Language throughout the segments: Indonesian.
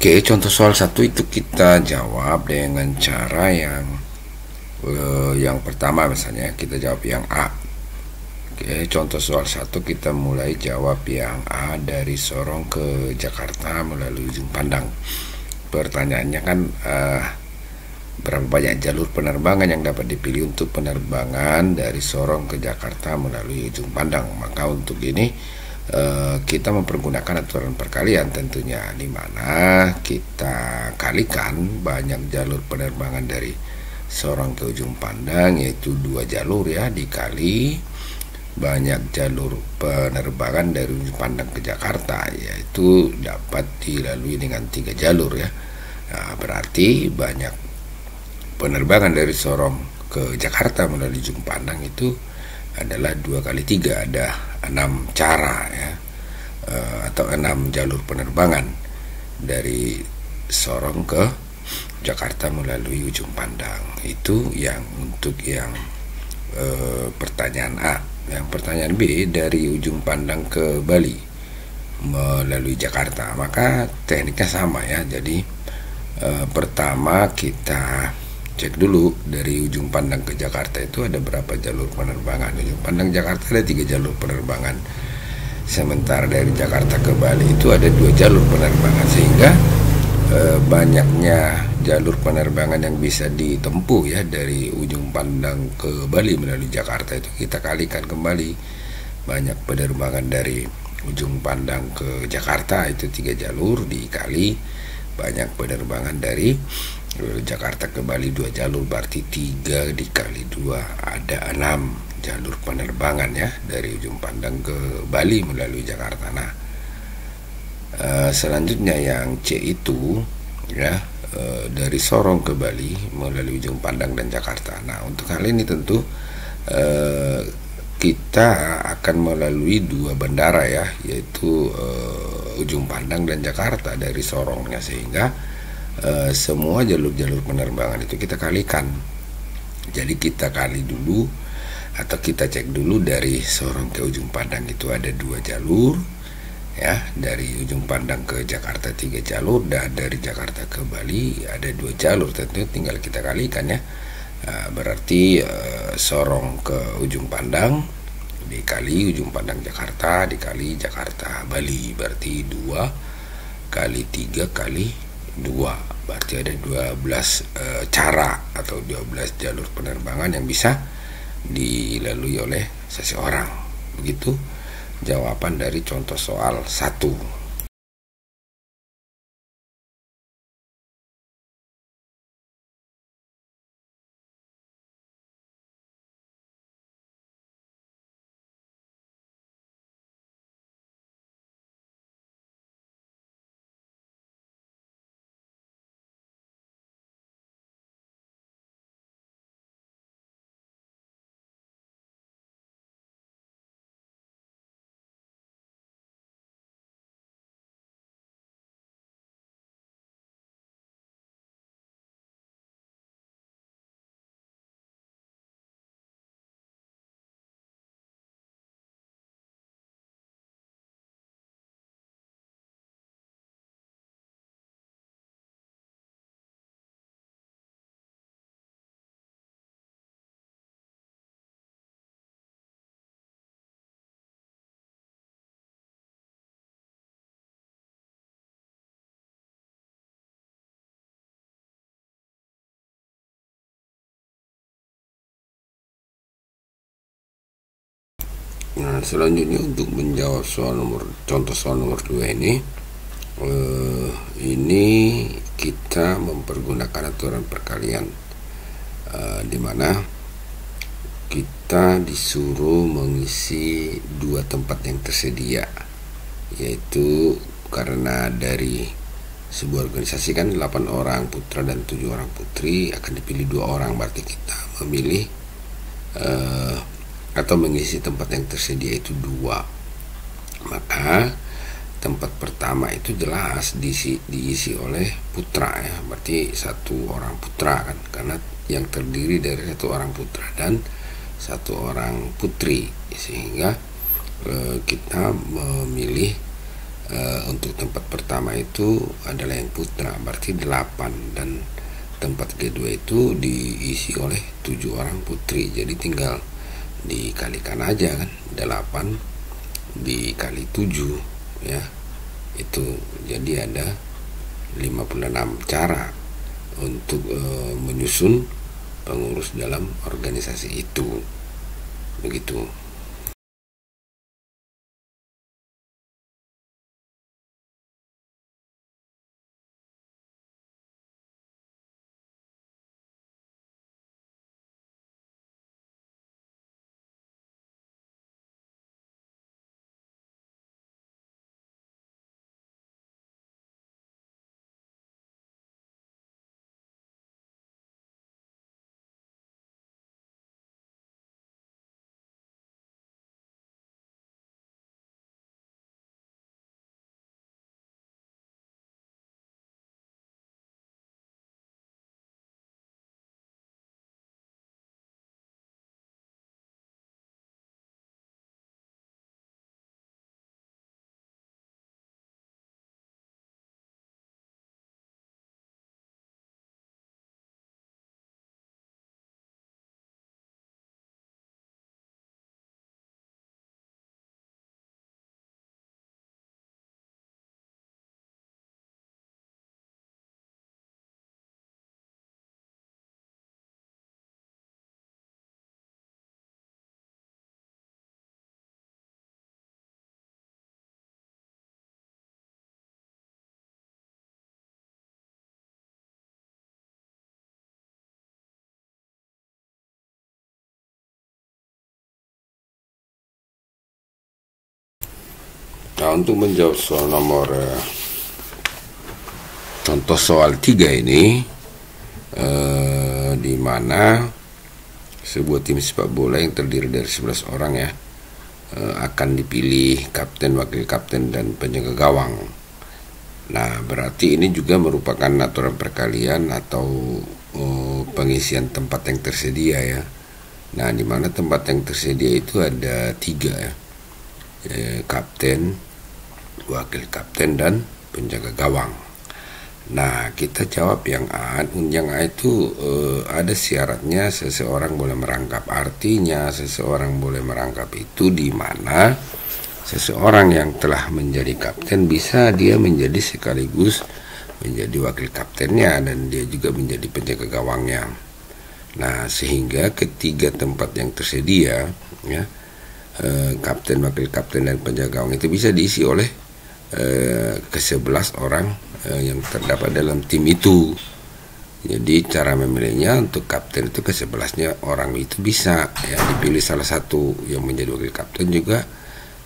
Oke, contoh soal satu itu kita jawab dengan cara yang pertama, misalnya kita jawab yang A. Oke, contoh soal satu kita mulai jawab yang A, dari Sorong ke Jakarta melalui ujung pandang. Pertanyaannya kan berapa banyak jalur penerbangan yang dapat dipilih untuk penerbangan dari Sorong ke Jakarta melalui ujung pandang. Maka untuk ini kita mempergunakan aturan perkalian tentunya, di mana kita kalikan banyak jalur penerbangan dari Sorong ke ujung pandang, yaitu 2 jalur ya, dikali banyak jalur penerbangan dari ujung pandang ke Jakarta, yaitu dapat dilalui dengan 3 jalur ya. Nah, berarti banyak penerbangan dari Sorong ke Jakarta melalui ujung pandang itu adalah 2 kali 3, ada 6 cara ya, atau 6 jalur penerbangan dari Sorong ke Jakarta melalui ujung pandang. Itu yang untuk yang pertanyaan A. Yang pertanyaan B, dari ujung pandang ke Bali melalui Jakarta, maka tekniknya sama ya. Jadi pertama kita cek dulu dari ujung pandang ke Jakarta itu ada berapa jalur penerbangan. Ujung pandang Jakarta ada 3 jalur penerbangan, sementara dari Jakarta ke Bali itu ada 2 jalur penerbangan, sehingga banyaknya jalur penerbangan yang bisa ditempuh ya dari ujung pandang ke Bali melalui Jakarta itu kita kalikan kembali banyak penerbangan dari ujung pandang ke Jakarta, itu 3 jalur, dikali banyak penerbangan dari Jakarta ke Bali 2 jalur, berarti 3 dikali 2 ada 6 jalur penerbangan ya dari ujung pandang ke Bali melalui Jakarta. Nah, selanjutnya yang C itu ya, dari Sorong ke Bali melalui ujung pandang dan Jakarta. Nah, untuk hal ini tentu kita akan melalui 2 bandara ya, yaitu ujung pandang dan Jakarta dari Sorongnya, sehingga semua jalur-jalur penerbangan itu kita kalikan. Jadi kita kali dulu, atau kita cek dulu dari Sorong ke ujung pandang itu ada 2 jalur ya, dari ujung pandang ke Jakarta 3 jalur, dan dari Jakarta ke Bali ada 2 jalur. Tentu tinggal kita kalikan ya. Berarti Sorong ke ujung pandang dikali ujung pandang Jakarta dikali Jakarta Bali, berarti 2 kali 3 kali 2, berarti ada 12 cara atau 12 jalur penerbangan yang bisa dilalui oleh seseorang. Begitu jawaban dari contoh soal 1. Nah, selanjutnya untuk menjawab contoh soal nomor 2 ini kita mempergunakan aturan perkalian, di mana kita disuruh mengisi 2 tempat yang tersedia, yaitu karena dari sebuah organisasi kan 8 orang putra dan 7 orang putri, akan dipilih 2 orang, berarti kita memilih atau mengisi tempat yang tersedia itu 2. Maka tempat pertama itu jelas diisi oleh putra ya, berarti 1 orang putra kan, karena yang terdiri dari 1 orang putra dan 1 orang putri, sehingga kita memilih Untuk tempat pertama itu adalah yang putra, berarti 8, dan tempat kedua itu diisi oleh 7 orang putri. Jadi tinggal dikalikan aja kan, 8 dikali 7 ya, itu jadi ada 56 cara untuk menyusun pengurus dalam organisasi itu, begitu. Nah, untuk menjawab soal nomor contoh soal 3 ini, di mana sebuah tim sepak bola yang terdiri dari 11 orang ya, akan dipilih kapten, wakil kapten, dan penjaga gawang. Nah, berarti ini juga merupakan aturan perkalian atau pengisian tempat yang tersedia ya. Nah, di mana tempat yang tersedia itu ada 3 ya, kapten, wakil kapten, dan penjaga gawang. Nah, kita jawab yang A. Yang A itu ada syaratnya seseorang boleh merangkap. Artinya seseorang boleh merangkap itu di mana seseorang yang telah menjadi kapten bisa dia menjadi sekaligus menjadi wakil kaptennya, dan dia juga menjadi penjaga gawangnya. Nah, sehingga ketiga tempat yang tersedia ya, kapten, wakil kapten, dan penjaga gawang itu bisa diisi oleh ke-11 orang yang terdapat dalam tim itu. Jadi cara memilihnya untuk kapten itu ke-11-nya orang itu bisa ya dipilih salah satu yang menjadi wakil kapten, juga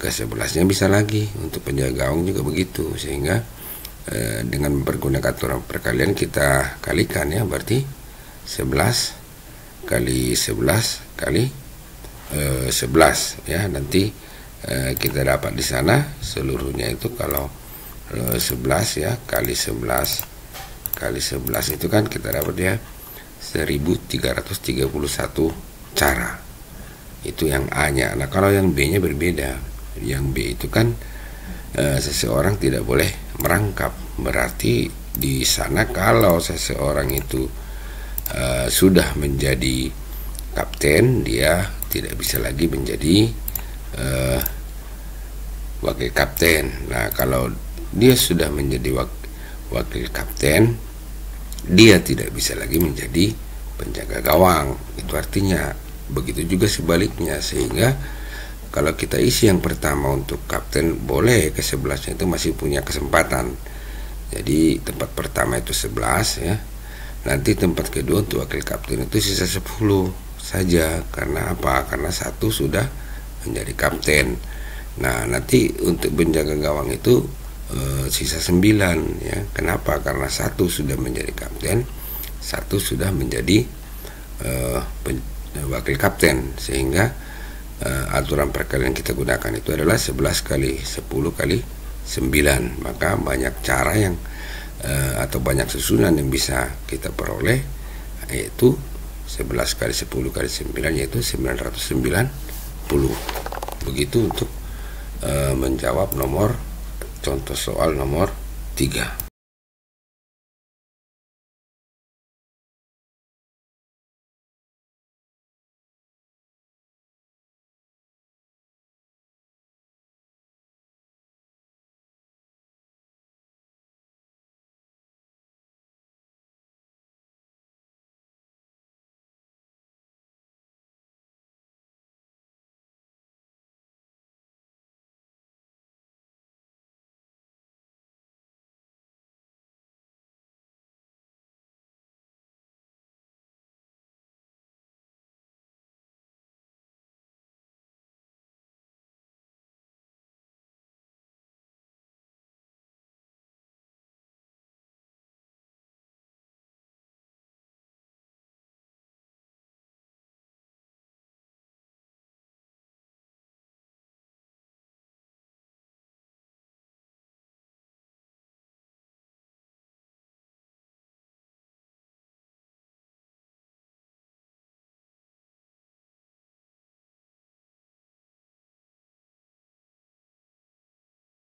ke-11-nya bisa lagi, untuk penjaga gawang juga begitu. Sehingga dengan mempergunakan aturan perkalian kita kalikan ya, berarti 11 kali 11 kali 11 ya, nanti kita dapat di sana seluruhnya itu kalau 11 ya kali 11 kali 11 itu kan kita dapat ya 1331 cara. Itu yang A-nya. Nah, kalau yang B-nya berbeda. Yang B itu kan seseorang tidak boleh merangkap. Berarti di sana kalau seseorang itu sudah menjadi kapten, dia tidak bisa lagi menjadi wakil kapten. Nah, kalau dia sudah menjadi wakil kapten, dia tidak bisa lagi menjadi penjaga gawang. Itu artinya begitu juga sebaliknya. Sehingga kalau kita isi yang pertama untuk kapten, boleh ke-11-nya itu masih punya kesempatan. Jadi tempat pertama itu 11 ya. Nanti tempat kedua untuk wakil kapten itu sisa 10 saja. Karena apa? Karena 1 sudah menjadi kapten. Nah, nanti untuk penjaga gawang itu sisa 9 ya. Kenapa? Karena 1 sudah menjadi kapten, 1 sudah menjadi wakil kapten. Sehingga aturan perkalian kita gunakan itu adalah 11 kali 10 kali 9. Maka banyak cara yang atau banyak susunan yang bisa kita peroleh, yaitu 11 kali 10 kali 9 yaitu 990. Begitu untuk menjawab nomor Contoh soal nomor 3.